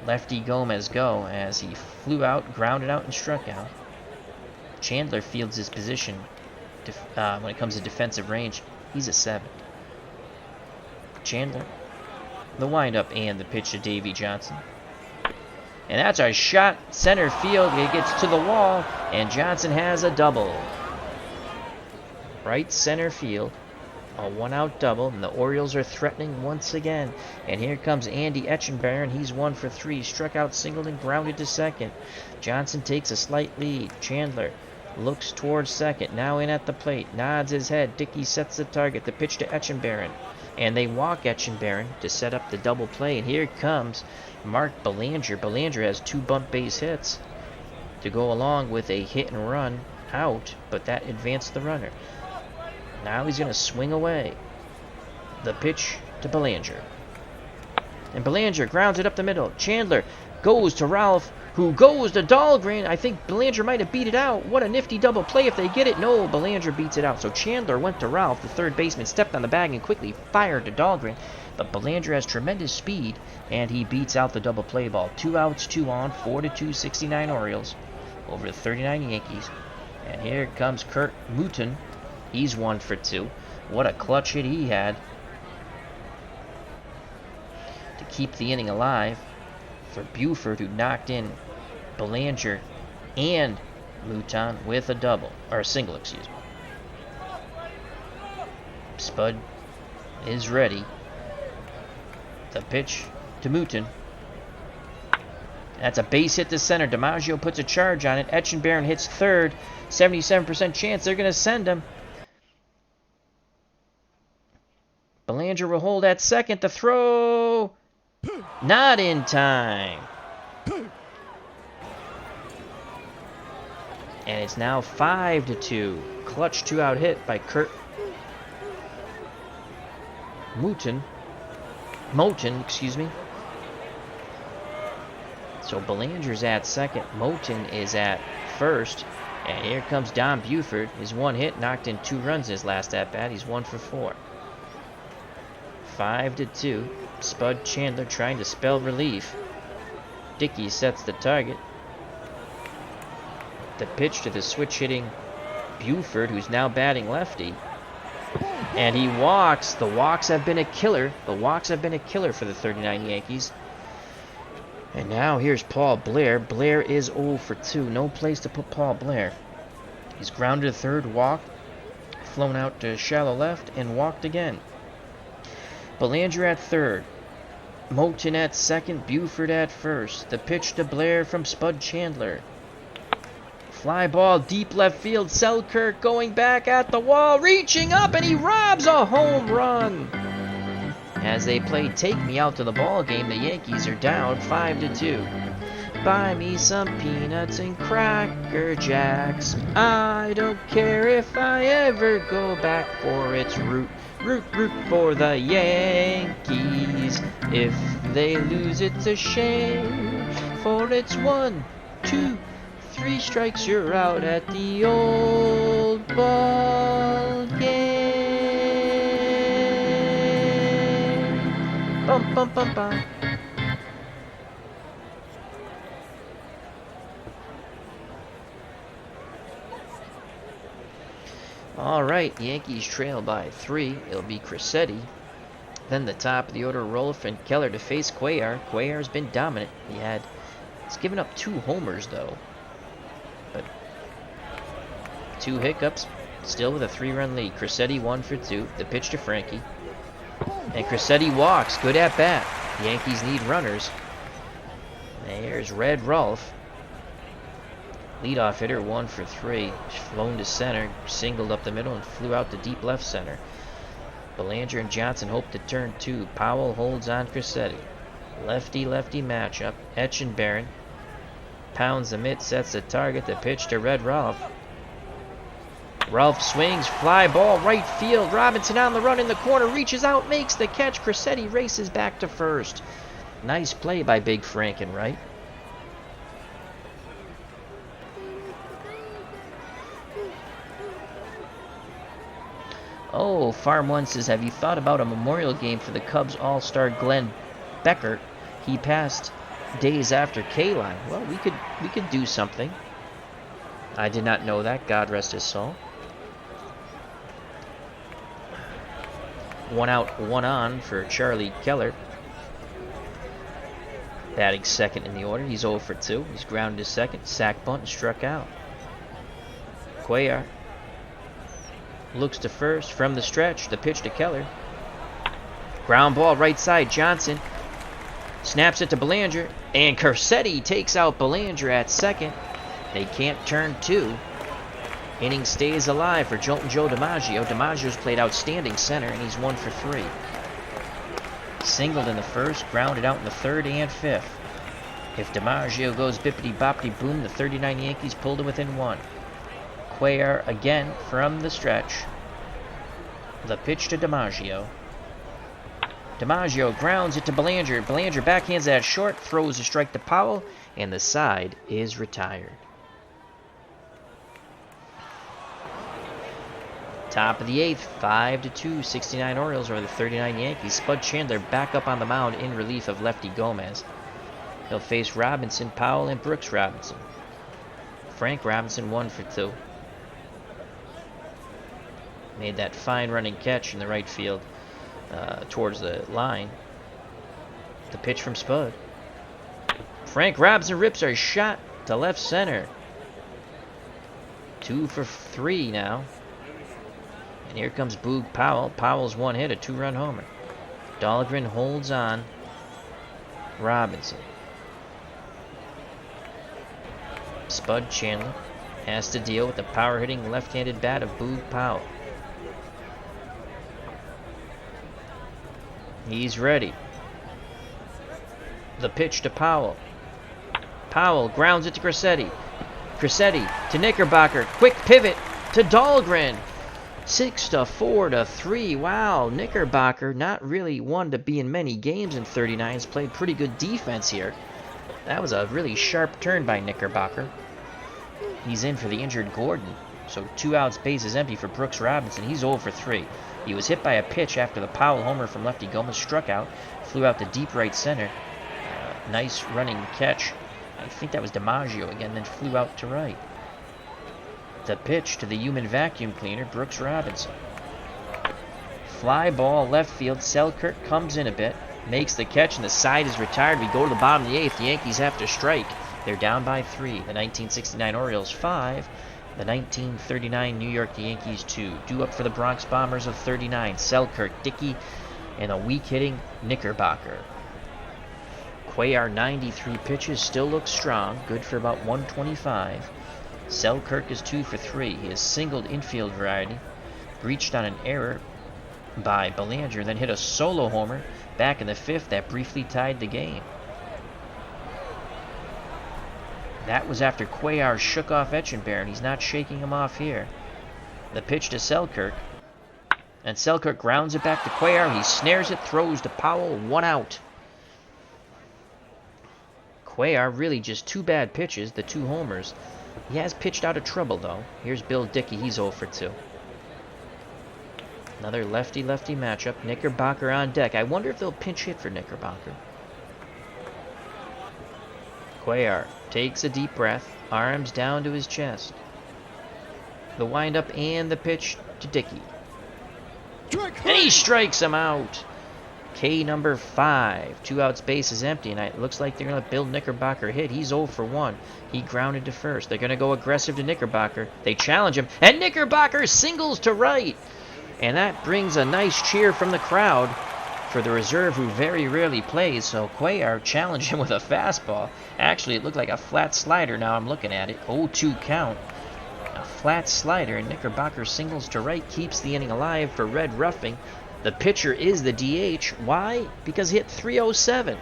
Lefty Gomez go as he flew out, grounded out, and struck out. Chandler fields his position when it comes to defensive range. He's a 7. Chandler, the windup, and the pitch to Davey Johnson. And that's a shot center field. It gets to the wall, and Johnson has a double. Right center field. A 1-out double, and the Orioles are threatening once again. And here comes Andy Etchenbarren. He's 1 for 3. Struck out, singled, and grounded to second. Johnson takes a slight lead. Chandler looks towards second. Now in at the plate. Nods his head. Dickey sets the target. The pitch to Etchenbarren. And they walk Etchenbarren to set up the double play. And here comes Mark Belanger. Belanger has 2 bunt base hits to go along with a hit and run out, but that advanced the runner. Now he's going to swing away. The pitch to Belanger. And Belanger grounds it up the middle. Chandler goes to Ralph, who goes to Dahlgren. I think Belanger might have beat it out. What a nifty double play if they get it. No, Belanger beats it out. So Chandler went to Ralph, the third baseman, stepped on the bag and quickly fired to Dahlgren. But Belanger has tremendous speed, and he beats out the double play ball. 2 outs, 2 on, 4-2, 69 Orioles. over the 39 Yankees. And here comes Kurt Mouton. He's 1 for 2. What a clutch hit he had to keep the inning alive for Buford, who knocked in Belanger and Mouton with a double, or a single, excuse me. Spud is ready. The pitch to Mouton. That's a base hit to center. DiMaggio puts a charge on it. Etchenbarren hits third. 77% chance they're going to send him. Belanger will hold at second. The throw. Not in time. And it's now 5-2. Clutch 2-out hit by Kurt Mouton, excuse me. So Belanger's at second. Mouton is at first. And here comes Don Buford. His one hit knocked in 2 runs his last at-bat. He's 1 for 4. 5-2. Spud Chandler trying to spell relief. Dickey sets the target. The pitch to the switch-hitting Buford, who's now batting lefty. And he walks. The walks have been a killer. The walks have been a killer for the 39 Yankees. And now here's Paul Blair. Blair is 0 for 2. No place to put Paul Blair. He's grounded to third, walked, flown out to shallow left, and walked again. Belanger at third. Mouton at second. Buford at first. The pitch to Blair from Spud Chandler. Fly ball deep left field. Selkirk going back at the wall, reaching up, and he robs a home run. As they play Take Me Out to the ball game, the Yankees are down 5-2. Buy me some peanuts and Cracker Jacks. I don't care if I ever go back for its root. Root for the Yankees. If they lose, it's a shame. For it's 1, 2, 3 strikes, you're out at the old ball game. Bum, bum, bum, bum. All right, Yankees trail by 3. It'll be Crissetti. Then the top of the order, Rolf and Keller to face Cuellar. Cuellar's been dominant. He's given up 2 homers, though. But 2 hiccups, still with a 3-run lead. Crissetti 1 for 2. The pitch to Frankie. And Crissetti walks. Good at bat. The Yankees need runners. There's Red Rolf. Leadoff hitter, 1 for 3. Flown to center, singled up the middle, and flew out to deep left center. Belanger and Johnson hope to turn 2. Powell holds on Crissetti. Lefty-lefty matchup. Etchenbarren pounds the mitt, sets the target. The pitch to Red Rolf. Rolf swings, fly ball, right field. Robinson on the run in the corner, reaches out, makes the catch. Crissetti races back to first. Nice play by Big Frankenright. Oh, Farm One says, have you thought about a memorial game for the Cubs All-Star Glenn Beckert? He passed days after K-Line. Well, we could do something. I did not know that. God rest his soul. 1 out, 1 on for Charlie Keller. Batting second in the order. He's 0 for 2. He's grounded to second. Sack bunt and struck out. Cuellar looks to first from the stretch. The pitch to Keller. Ground ball right side. Johnson snaps it to Belanger. And Crissetti takes out Belanger at second. They can't turn 2. Inning stays alive for Jolting Joe DiMaggio. DiMaggio's played outstanding center, and he's 1 for 3. Singled in the first, grounded out in the third and fifth. If DiMaggio goes bippity-boppity-boom, the 39 Yankees pull to within 1. Cuellar again from the stretch. The pitch to DiMaggio. DiMaggio grounds it to Belanger. Belanger backhands that short, throws a strike to Powell, and the side is retired. Top of the 8th, 5-2, 69 Orioles over the 39 Yankees. Spud Chandler back up on the mound in relief of lefty Gomez. He'll face Robinson, Powell, and Brooks Robinson. Frank Robinson 1 for 2. Made that fine running catch in the right field towards the line. The pitch from Spud. Frank Robinson rips a shot to left center. 2 for 3 now. And here comes Boog Powell. Powell's one hit, a 2-run homer. Dahlgren holds on. Robinson. Spud Chandler has to deal with the power-hitting left-handed bat of Boog Powell. He's ready. The pitch to Powell. Powell grounds it to Grassetti. Grassetti to Knickerbocker. Quick pivot to Dahlgren. 6-4-3. Wow, Knickerbocker, not really one to be in many games in 39. Has played pretty good defense here. That was a really sharp turn by Knickerbocker. He's in for the injured Gordon. So 2 outs, bases empty for Brooks Robinson. He's 0 for 3. He was hit by a pitch after the Powell homer from lefty Gomez struck out. Flew out to deep right center. Nice running catch. I think that was DiMaggio again, then flew out to right. The pitch to the human vacuum cleaner, Brooks Robinson. Fly ball left field. Selkirk comes in a bit. Makes the catch and the side is retired. We go to the bottom of the 8th. The Yankees have to strike. They're down by 3. The 1969 Orioles 5. The 1939 New York Yankees 2. Due up for the Bronx Bombers of 39. Selkirk, Dickey, and a weak-hitting Knickerbocker. Cuellar 93 pitches, still looks strong. Good for about 125. Selkirk is 2 for 3. He has singled infield variety. Reached on an error by Belanger, then hit a solo homer back in the 5th that briefly tied the game. That was after Cuellar shook off Etchenberry, and he's not shaking him off here. The pitch to Selkirk. And Selkirk grounds it back to Cuellar. He snares it, throws to Powell, 1 out. Cuellar, really just 2 bad pitches, the 2 homers. He has pitched out of trouble, though. Here's Bill Dickey. He's 0 for 2. Another lefty-lefty matchup. Knickerbocker on deck. I wonder if they'll pinch hit for Knickerbocker. Cuellar takes a deep breath, arms down to his chest. The windup and the pitch to Dickey. And he strikes him out. K number 5. 2 outs, base is empty, and it looks like they're going to let Bill Knickerbocker hit. He's 0 for 1. He grounded to first. They're going to go aggressive to Knickerbocker. They challenge him, and Knickerbocker singles to right. And that brings a nice cheer from the crowd for the reserve who very rarely plays. So Cuellar challenged him with a fastball. Actually, it looked like a flat slider now I'm looking at it. 0-2 count. A flat slider, and Knickerbocker singles to right, keeps the inning alive for Red Ruffing. The pitcher is the DH. Why? Because he hit 307.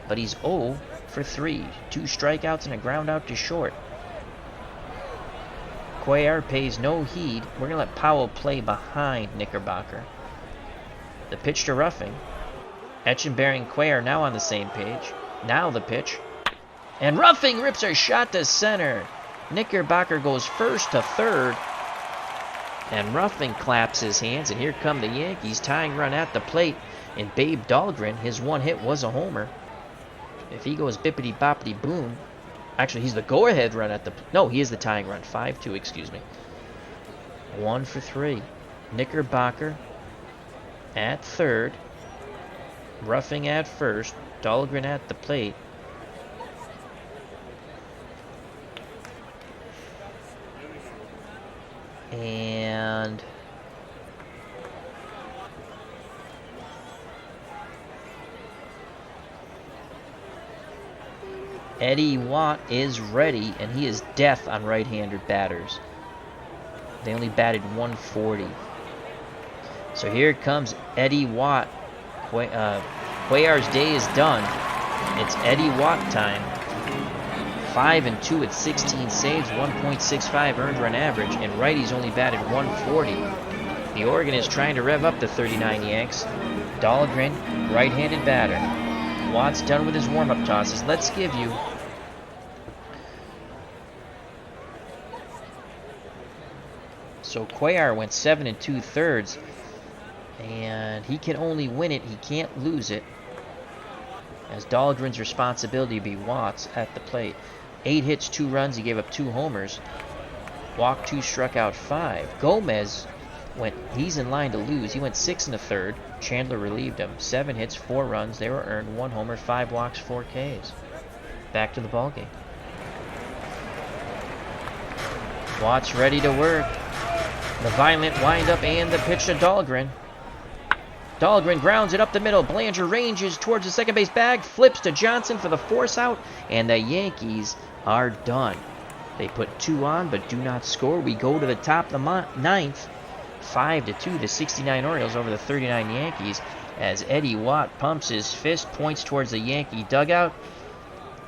But he's 0 for 3. 2 strikeouts and a ground out to short. Cuellar pays no heed. We're going to let Powell play behind Knickerbocker. The pitch to Ruffing. Etchenberry and Cuellar now on the same page. Now the pitch. And Ruffing rips a shot to center. Knickerbocker goes first to third. And Ruffing claps his hands, and here come the Yankees, tying run at the plate. And Babe Dahlgren, his 1 hit was a homer. If he goes bippity-boppity-boom, actually he's the go-ahead run at the, no, he is the tying run, 5-2, excuse me. 1 for 3. Knickerbocker at third, Ruffing at first, Dahlgren at the plate. And Eddie Watt is ready, and he is death on right-handed batters. They only batted 140. So here comes Eddie Watt. Cuellar's day is done. It's Eddie Watt time. 5-2 at 16 saves, 1.65 earned run average, and righties only batted 140. The Oregon is trying to rev up the 39 Yanks. Dahlgren, right-handed batter. Watt's done with his warm-up tosses. Let's give you so Cuellar went 7 2/3, and he can only win it. He can't lose it, as Dahlgren's responsibility be Watts at the plate. 8 hits, 2 runs. He gave up 2 homers. Walked 2, struck out 5. Gomez he's in line to lose. He went 6 1/3. Chandler relieved him. 7 hits, 4 runs. They were earned. 1 homer, 5 walks, 4 Ks. Back to the ballgame. Watts ready to work. The violent windup and the pitch to Dahlgren. Dahlgren grounds it up the middle. Belanger ranges towards the second base bag. Flips to Johnson for the force out. And the Yankees are done. They put 2 on but do not score. We go to the top of the ninth. 5-2, the 69 Orioles over the 39 Yankees, as Eddie Watt pumps his fist, points towards the Yankee dugout,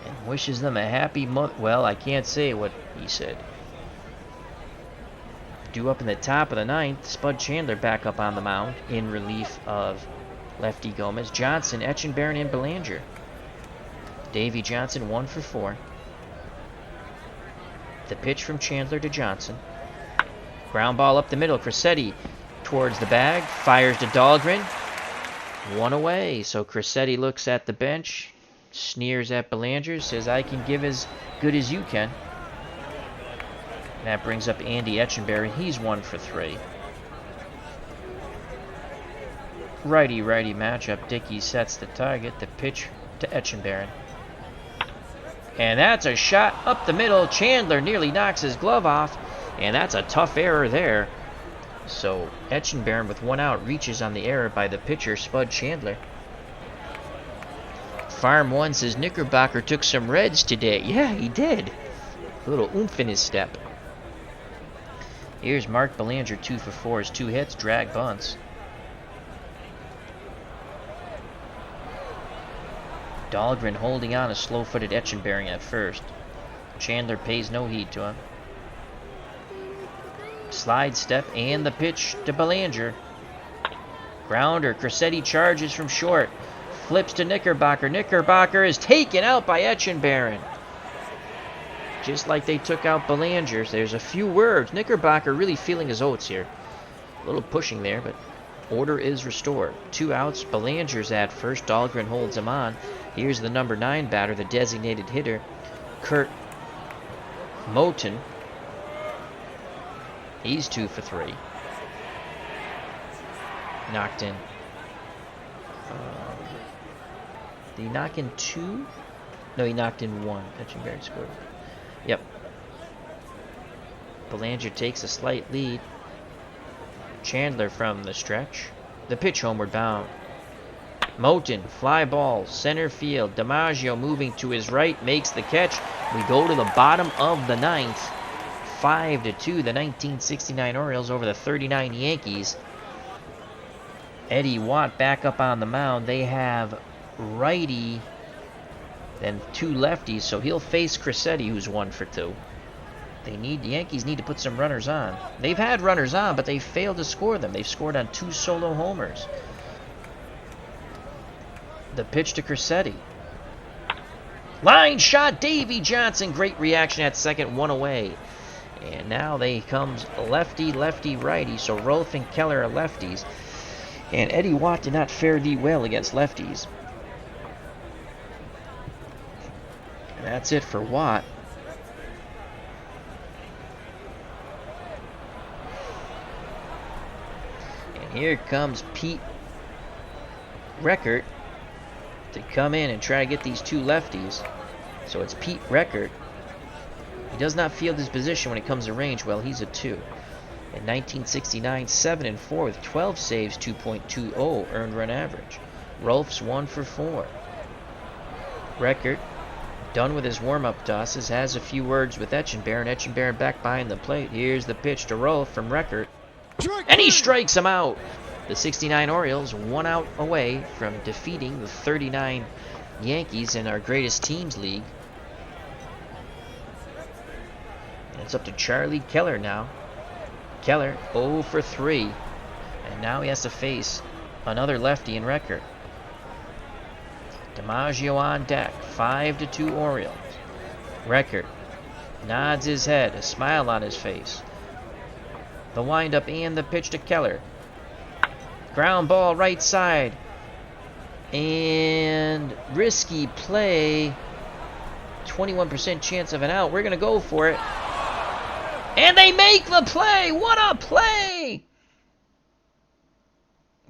and wishes them a happy well, I can't say what he said. Due up in the top of the ninth, Spud Chandler back up on the mound in relief of lefty Gomez. Johnson, Etchenberry, and Belanger. Davey Johnson 1 for 4. The pitch from Chandler to Johnson. Ground ball up the middle. Crissetti towards the bag. Fires to Dahlgren. 1 away. So Crissetti looks at the bench. Sneers at Belanger. Says, I can give as good as you can. That brings up Andy Etchenberry. He's 1 for 3. Righty-righty matchup. Dickey sets the target. The pitch to Etchenberry. And that's a shot up the middle. Chandler nearly knocks his glove off. And that's a tough error there. So Etchenberry with 1 out reaches on the error by the pitcher, Spud Chandler. Farm 1 says Knickerbocker took some Reds today. Yeah, he did. A little oomph in his step. Here's Mark Belanger, 2 for 4. His 2 hits, drag bunts. Dahlgren holding on a slow-footed Etchenberry at first. Chandler pays no heed to him. Slide step and the pitch to Belanger. Grounder. Crissetti charges from short. Flips to Knickerbocker. Knickerbocker is taken out by Etchenberry. Just like they took out Belanger. There's a few words. Knickerbocker really feeling his oats here. A little pushing there, but order is restored. 2 outs. Belanger's at first. Dahlgren holds him on. Here's the number 9 batter, the designated hitter, Kurt Moten. He's 2 for 3. Knocked in. Did he knock in 2? No, he knocked in 1. Etchenberry scored. Yep. Belanger takes a slight lead. Chandler from the stretch. The pitch homeward bound. Moten, fly ball, center field. DiMaggio moving to his right, makes the catch. We go to the bottom of the ninth. 5-2, the 1969 Orioles over the 39 Yankees. Eddie Watt back up on the mound. They have righty, then 2 lefties, so he'll face Crissetti, who's 1 for 2. The Yankees need to put some runners on. They've had runners on, but they've failed to score them. They've scored on 2 solo homers. The pitch to Crissetti. Line shot, Davey Johnson. Great reaction at second, 1 away. And now they comes lefty, lefty, righty. So Rolf and Keller are lefties. And Eddie Watt did not fare thee well against lefties. And that's it for Watt. And here comes Pete Reckert to come in and try to get these 2 lefties. So it's Pete Reckert. He does not field his position when it comes to range. Well, he's a 2. In 1969, 7-4 with 12 saves, 2.20 earned run average. Rolf's 1 for 4. Reckert, done with his warm-up tosses, has a few words with Etchenberry, and Etchenberry back behind the plate. Here's the pitch to Rolf from Reckert. And he strikes him out. The 69 Orioles 1 out away from defeating the 39 Yankees in our greatest teams league. And it's up to Charlie Keller now. Keller 0 for 3. And now he has to face another lefty in Reckert. DiMaggio on deck. 5-2 Orioles. Reckert nods his head, a smile on his face. The windup and the pitch to Keller. Ground ball right side. And risky play 21% chance of an out. We're going to go for it. And they make the play. What a play!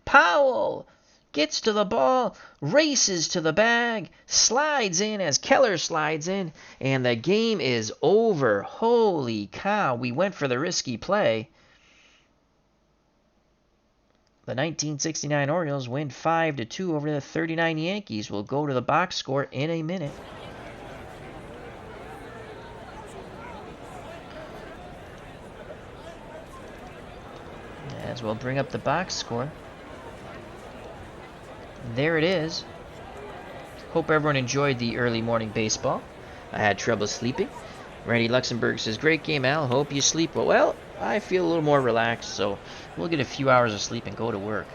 Powell gets to the ball, races to the bag, slides in as Keller slides in, and the game is over. Holy cow, we went for the risky play. The 1969 Orioles win 5-2 over the 39 Yankees. We'll go to the box score in a minute. As we'll bring up the box score. There it is. Hope everyone enjoyed the early morning baseball. I had trouble sleeping. Randy Luxembourg says, great game, Al. Hope you sleep well. Well, I feel a little more relaxed, so we'll get a few hours of sleep and go to work.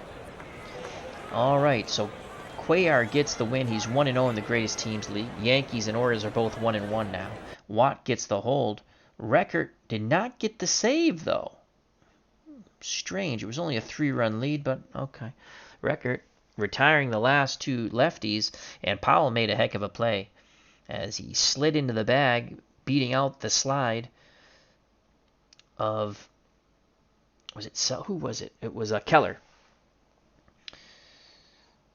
All right, so Cuellar gets the win. He's 1-0 in the greatest teams league. Yankees and Orioles are both 1-1 now. Watt gets the hold. Record did not get the save, though. Strange. It was only a 3-run lead, but okay. Record retiring the last two lefties, and Powell made a heck of a play as he slid into the bag, beating out the slide of, who was it? It was Keller.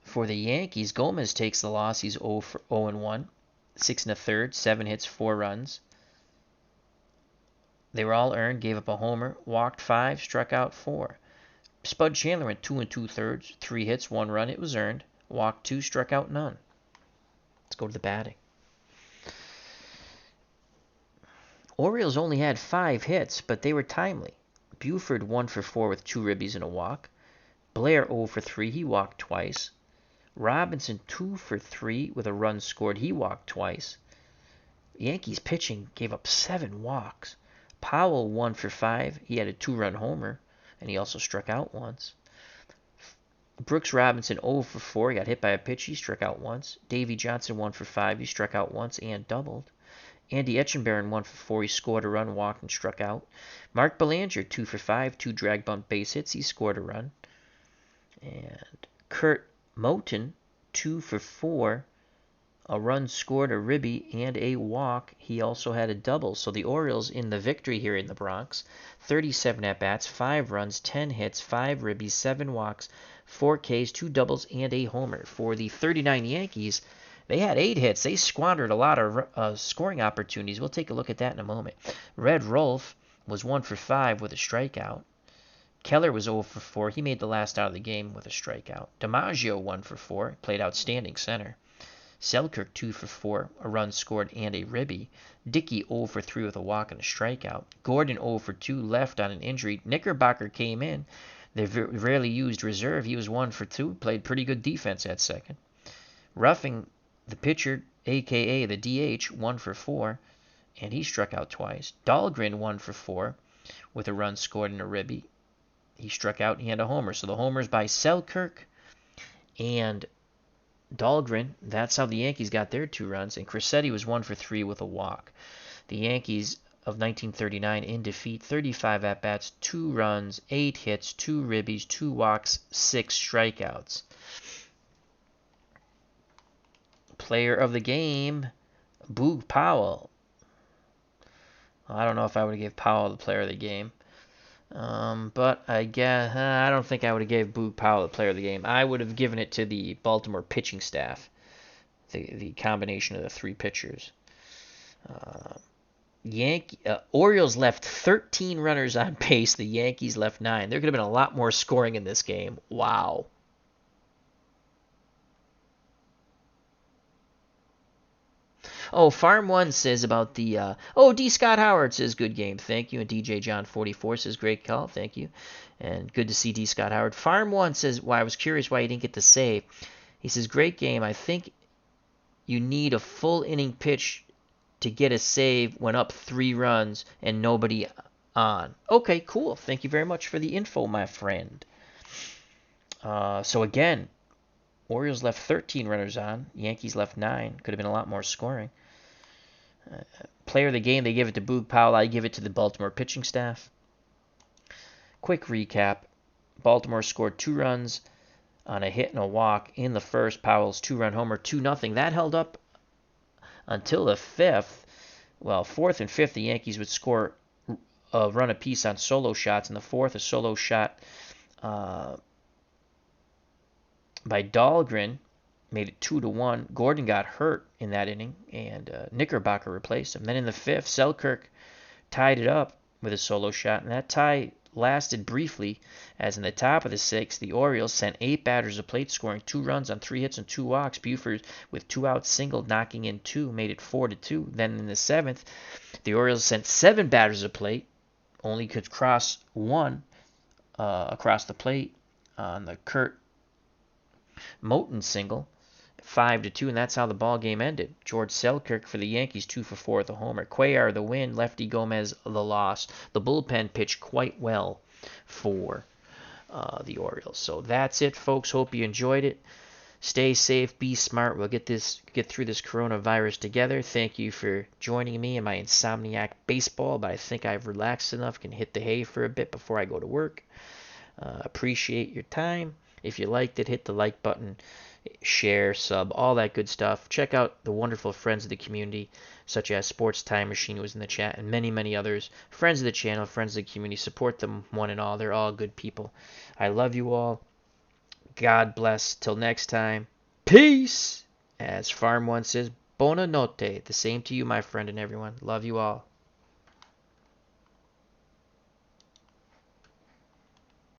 For the Yankees, Gomez takes the loss. He's 0-1, 6 1/3, 7 hits, 4 runs. They were all earned, gave up a homer, walked 5, struck out 4. Spud Chandler went 2 2/3, 3 hits, 1 run. It was earned. Walked 2, struck out none. Let's go to the batting. Orioles only had 5 hits, but they were timely. Buford 1 for 4 with 2 ribbies and a walk. Blair 0 for 3. He walked twice. Robinson 2 for 3 with a run scored. He walked twice. Yankees pitching gave up 7 walks. Powell 1 for 5. He had a 2-run homer, and he also struck out once. Brooks Robinson 0 for 4. He got hit by a pitch. He struck out once. Davey Johnson 1 for 5. He struck out once and doubled. Andy Etchenberry 1 for 4. He scored a run, walked, and struck out. Mark Belanger 2 for 5. 2 drag bunt base hits. He scored a run. And Kurt Moten 2 for 4. A run scored, a ribby, and a walk. He also had a double. So the Orioles in the victory here in the Bronx. 37 at-bats, 5 runs, 10 hits, 5 ribbies, 7 walks, 4 Ks, 2 doubles, and a homer. For the 39 Yankees, they had 8 hits. They squandered a lot of scoring opportunities. We'll take a look at that in a moment. Red Rolfe was 1 for 5 with a strikeout. Keller was 0 for 4. He made the last out of the game with a strikeout. DiMaggio 1 for 4. Played outstanding center. Selkirk 2 for 4, a run scored and a ribby. Dickey 0 for 3 with a walk and a strikeout. Gordon 0 for 2, left on an injury. Knickerbocker came in. They rarely used reserve. He was 1 for 2, played pretty good defense at second. Ruffing, the pitcher, a.k.a. the DH, 1 for 4, and he struck out twice. Dahlgren 1 for 4 with a run scored and a ribby. He struck out and he had a homer. So the homers by Selkirk and Dahlgren, that's how the Yankees got their 2 runs, and Crissetti was 1 for 3 with a walk. The Yankees of 1939 in defeat, 35 at-bats, 2 runs, 8 hits, 2 ribbies, 2 walks, 6 strikeouts. Player of the game, Boog Powell. I don't know if I would have given Powell the player of the game. But I guess I don't think I would have gave Boog Powell the player of the game. I would have given it to the Baltimore pitching staff, the combination of the 3 pitchers. Orioles left 13 runners on base. The Yankees left 9. There could have been a lot more scoring in this game. Wow. Oh, Farm 1 says about the... D. Scott Howard says, good game, thank you. And DJ John 44 says, great call, thank you. And good to see D. Scott Howard. Farm 1 says, I was curious why he didn't get the save. He says, great game. I think you need a full inning pitch to get a save when up 3 runs and nobody on. Okay, cool. Thank you very much for the info, my friend. So again, Orioles left 13 runners on. Yankees left 9. Could have been a lot more scoring. Player of the game, they give it to Boog Powell. I give it to the Baltimore pitching staff. Quick recap. Baltimore scored 2 runs on a hit and a walk in the first. Powell's 2-run homer, 2-0. That held up until the fifth. Well, fourth and fifth, the Yankees would score a run apiece on solo shots. In the fourth, a solo shot uh, by Dahlgren made it 2-1. Gordon got hurt in that inning, and Knickerbocker replaced him. Then in the fifth, Selkirk tied it up with a solo shot, and that tie lasted briefly, as in the top of the sixth, the Orioles sent 8 batters to plate, scoring 2 runs on 3 hits and 2 walks. Buford, with 2 outs single, knocking in 2, made it 4-2. Then in the seventh, the Orioles sent 7 batters to plate, only could cross 1 across the plate on the Kurt Moten single, 5-2, and that's how the ball game ended. George Selkirk for the Yankees, 2 for 4 with a homer. Cuellar the win, Lefty Gomez the loss. The bullpen pitched quite well for the Orioles. So that's it, folks. Hope you enjoyed it. Stay safe, be smart. We'll get through this coronavirus together. Thank you for joining me in my insomniac baseball, but I think I've relaxed enough, can hit the hay for a bit before I go to work. Appreciate your time. If you liked it, hit the like button, share, sub, all that good stuff. Check out the wonderful friends of the community, such as Sports Time Machine, who was in the chat, and many, many others. Friends of the channel, friends of the community. Support them, one and all. They're all good people. I love you all. God bless. Till next time. Peace! As Farm One says, Bona notte. The same to you, my friend, and everyone. Love you all.